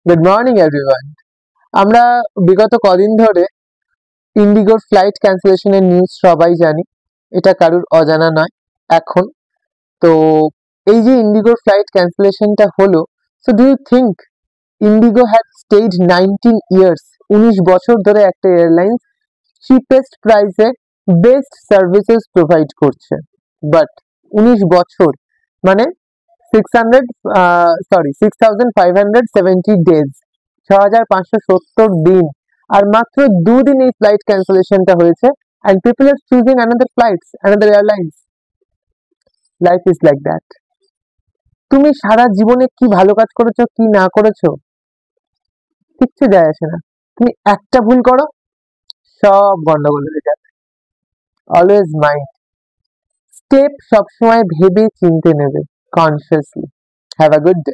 Good morning everyone. আমরা বিগত কদিন ধরে ইন্ডিগোর ফ্লাইট ক্যান্সেলেশনের নিউজ সবাই জানি, এটা কারুর অজানা নয় এখন। তো এই যে ইন্ডিগোর ফ্লাইট ক্যান্সেলেশনটা হলো, so do you think IndiGo had stayed 19 years, 19 বছর ধরে একটা এয়ারলাইন্স চিপেস্ট প্রাইসে বেস্ট সার্ভিসেস প্রোভাইড করছে, বাট 19 বছর মানে 6,570 ডেজ, 6,570 দিন, আর মাত্র 2 দিন এই ফ্লাইট ক্যান্সেলেশনটা হয়েছে, and people are choosing another flights, another airlines. Life is like that. তুমি সারা জীবনে কি ভালো কাজ করেছো কি না করেছো কিচ্ছু যায় আসে না, তুমি একটা ভুল করো সব গন্ডগোল হয়ে যাবে। অলওয়েজ মাইন্ড, স্টেপ সবসময় ভেবে চিনতে নেবে, consciously. Have a good day.